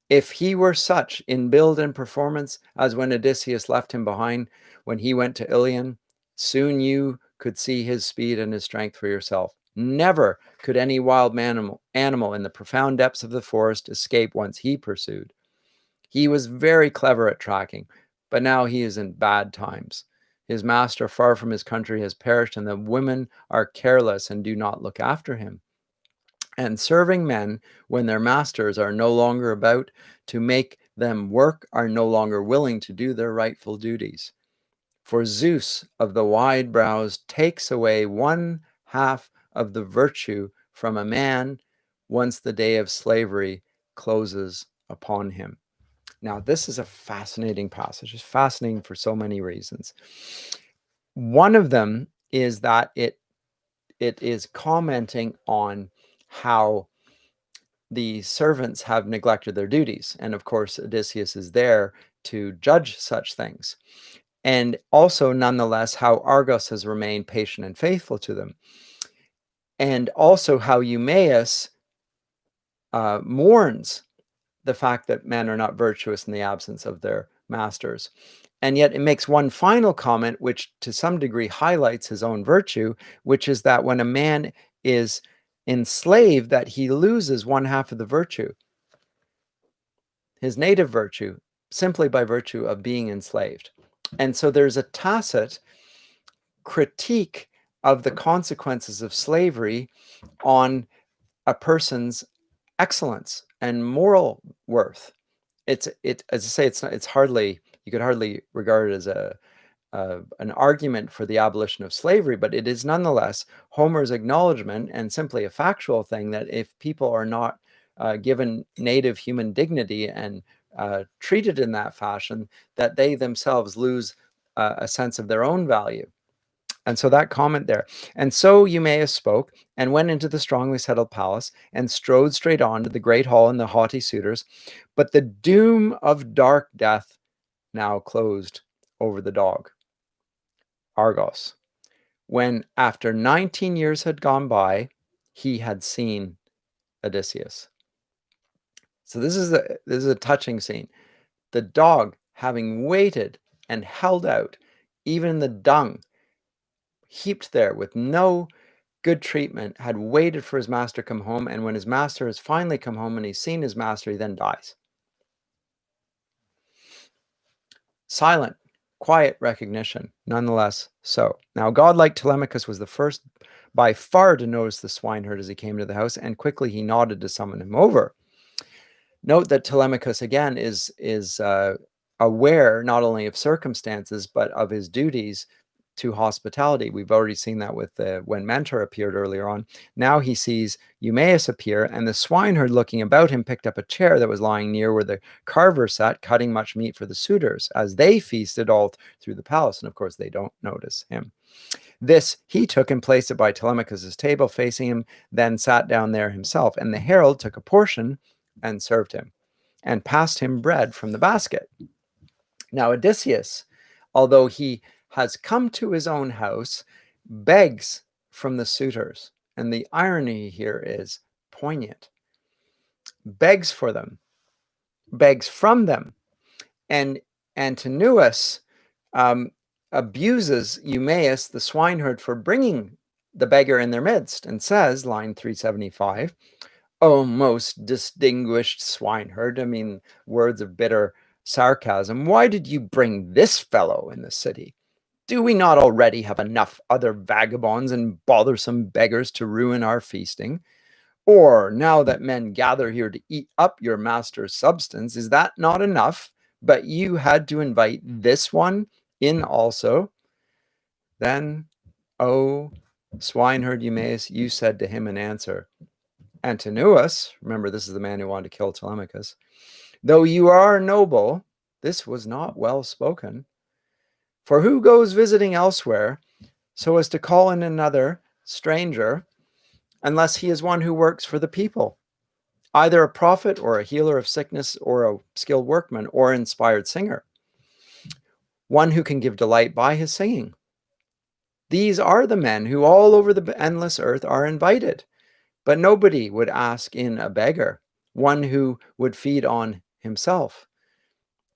Speaker 1: If he were such in build and performance as when Odysseus left him behind when he went to Ilion, soon you could see his speed and his strength for yourself. Never could any wild animal in the profound depths of the forest escape once he pursued. He was very clever at tracking, but now he is in bad times. His master, far from his country, has perished, and the women are careless and do not look after him. And serving men, when their masters are no longer about to make them work, are no longer willing to do their rightful duties. For Zeus of the wide brows takes away one half of the virtue from a man once the day of slavery closes upon him. Now, this is a fascinating passage. It's fascinating for so many reasons. One of them is that it is commenting on how the servants have neglected their duties. And of course, Odysseus is there to judge such things. And also, nonetheless, how Argos has remained patient and faithful to them. And also how Eumaeus mourns the fact that men are not virtuous in the absence of their masters. And yet it makes one final comment, which to some degree highlights his own virtue, which is that when a man is enslaved, that he loses one half of the virtue, his native virtue, simply by virtue of being enslaved. And so there's a tacit critique of the consequences of slavery on a person's excellence and moral worth. As I say, it's hardly, you could hardly regard it as an argument for the abolition of slavery, but it is nonetheless Homer's acknowledgement, and simply a factual thing, that if people are not given native human dignity and treated in that fashion, that they themselves lose a sense of their own value. And so that comment there. And so Eumaeus spoke and went into the strongly settled palace and strode straight on to the great hall and the haughty suitors. But the doom of dark death now closed over the dog, Argos, when after 19 years had gone by, he had seen Odysseus. So this is a touching scene. The dog, having waited and held out, even in the dung, heaped there with no good treatment, had waited for his master to come home, and when his master has finally come home and he's seen his master, he then dies. Silent, quiet recognition, nonetheless so. Now, godlike Telemachos was the first by far to notice the swineherd as he came to the house, and quickly he nodded to summon him over. Note that Telemachos, again, is aware not only of circumstances, but of his duties to hospitality. We've already seen that with when Mentor appeared earlier on. Now he sees Eumaeus appear, and the swineherd, looking about him, picked up a chair that was lying near where the carver sat, cutting much meat for the suitors, as they feasted all through the palace. And of course, they don't notice him. This he took and placed it by Telemachus' table, facing him, then sat down there himself. And the herald took a portion and served him, and passed him bread from the basket. Now Odysseus, although he has come to his own house, begs from the suitors. And the irony here is poignant. Begs for them, begs from them. And Antinous abuses Eumaeus, the swineherd, for bringing the beggar in their midst, and says, line 375, "O most distinguished swineherd," I mean, words of bitter sarcasm, "why did you bring this fellow in the city? Do we not already have enough other vagabonds and bothersome beggars to ruin our feasting? Or, now that men gather here to eat up your master's substance, is that not enough? But you had to invite this one in also." Then, O swineherd Eumaeus, you said to him in answer, Antinous, remember this is the man who wanted to kill Telemachus, though you are noble, this was not well spoken. For who goes visiting elsewhere so as to call in another stranger, unless he is one who works for the people, either a prophet or a healer of sickness or a skilled workman or inspired singer, one who can give delight by his singing? These are the men who all over the endless earth are invited, but nobody would ask in a beggar, one who would feed on himself.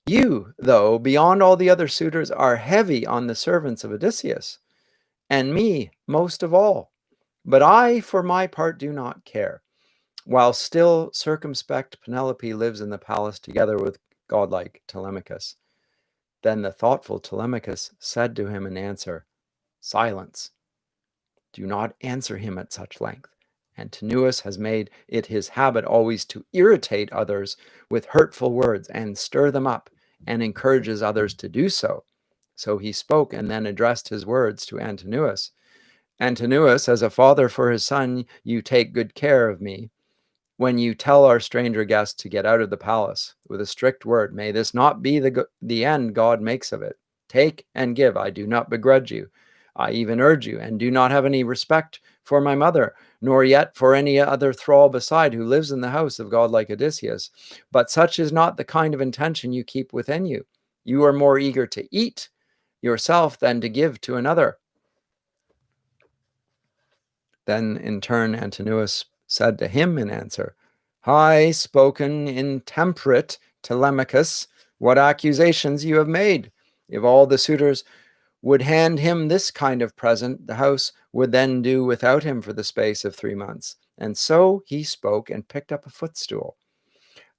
Speaker 1: You, though, beyond all the other suitors, are heavy on the servants of Odysseus, and me most of all. But I, for my part, do not care. While still circumspect, Penelope lives in the palace together with godlike Telemachus. Then the thoughtful Telemachus said to him in answer, Silence. Do not answer him at such length. Antinous has made it his habit always to irritate others with hurtful words and stir them up, and encourages others to do so. So he spoke and then addressed his words to Antinous. Antinous, as a father for his son, you take good care of me. When you tell our stranger guest to get out of the palace with a strict word, may this not be the end God makes of it. Take and give, I do not begrudge you. I even urge you, and do not have any respect for my mother, nor yet for any other thrall beside who lives in the house of godlike Odysseus. But such is not the kind of intention you keep within you. You are more eager to eat yourself than to give to another. Then in turn Antinous said to him in answer, High spoken, intemperate Telemachus, what accusations you have made! If all the suitors would hand him this kind of present, the house would then do without him for the space of 3 months. And so he spoke and picked up a footstool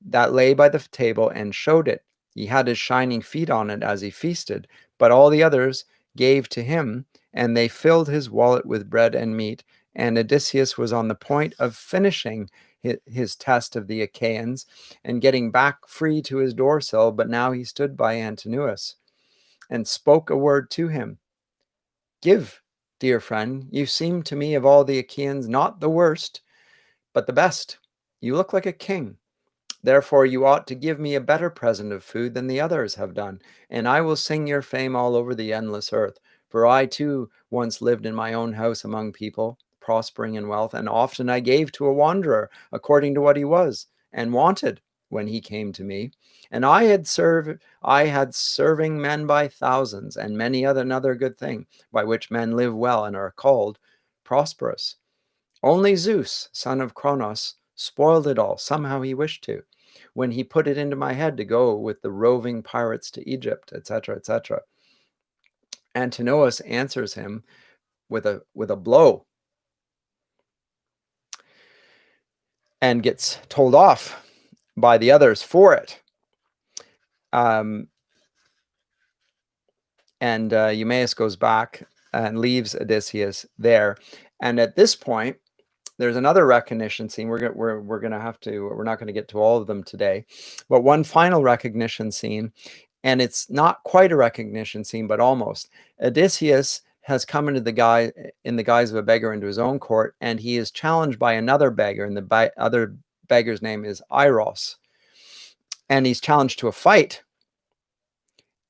Speaker 1: that lay by the table and showed it. He had his shining feet on it as he feasted, but all the others gave to him, and they filled his wallet with bread and meat. And Odysseus was on the point of finishing his test of the Achaeans and getting back free to his doorsill, but now he stood by Antinous and spoke a word to him. Give, dear friend, you seem to me of all the Achaeans not the worst, but the best. You look like a king. Therefore you ought to give me a better present of food than the others have done, and I will sing your fame all over the endless earth. For I too once lived in my own house among people, prospering in wealth, and often I gave to a wanderer according to what he was and wanted when he came to me. And I had serving men by thousands, and many another good thing, by which men live well and are called prosperous. Only Zeus, son of Cronos, spoiled it all, somehow he wished to, when he put it into my head to go with the roving pirates to Egypt, etc., etc. Antinous answers him with a blow and gets told off by the others for it. And Eumaeus goes back and leaves Odysseus there. And at this point, there's another recognition scene. We're not going to get to all of them today, but one final recognition scene, and it's not quite a recognition scene, but almost. Odysseus has come in the guise of a beggar into his own court, and he is challenged by another beggar, and the other beggar's name is Eros, and he's challenged to a fight.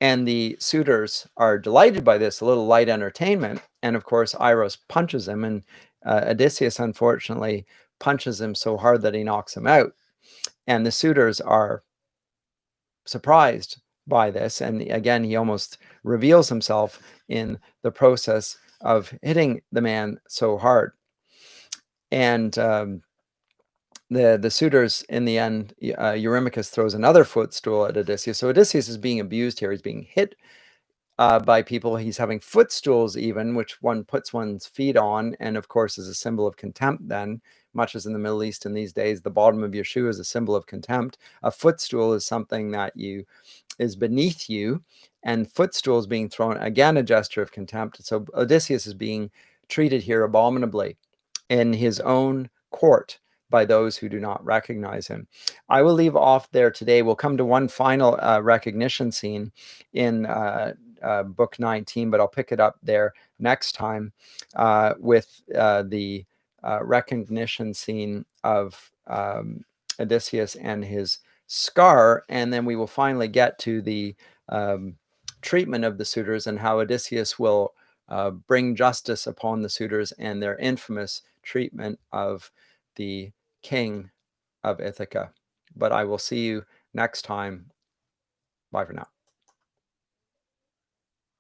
Speaker 1: And the suitors are delighted by this, a little light entertainment, and of course Eros punches him, and Odysseus unfortunately punches him so hard that he knocks him out. And the suitors are surprised by this, and again he almost reveals himself in the process of hitting the man so hard. And the suitors, in the end, Uremicus throws another footstool at Odysseus. So Odysseus is being abused here. He's being hit by people. He's having footstools even, which one puts one's feet on, and of course is a symbol of contempt then, much as in the Middle East in these days, the bottom of your shoe is a symbol of contempt. A footstool is something that is beneath you, and footstools being thrown, again, a gesture of contempt. So Odysseus is being treated here abominably in his own court by those who do not recognize him. I will leave off there today. We'll come to one final recognition scene in book 19, but I'll pick it up there next time with the recognition scene of Odysseus and his scar, and then we will finally get to the treatment of the suitors and how Odysseus will bring justice upon the suitors and their infamous treatment of the king of Ithaca. But I will see you next time. Bye for now.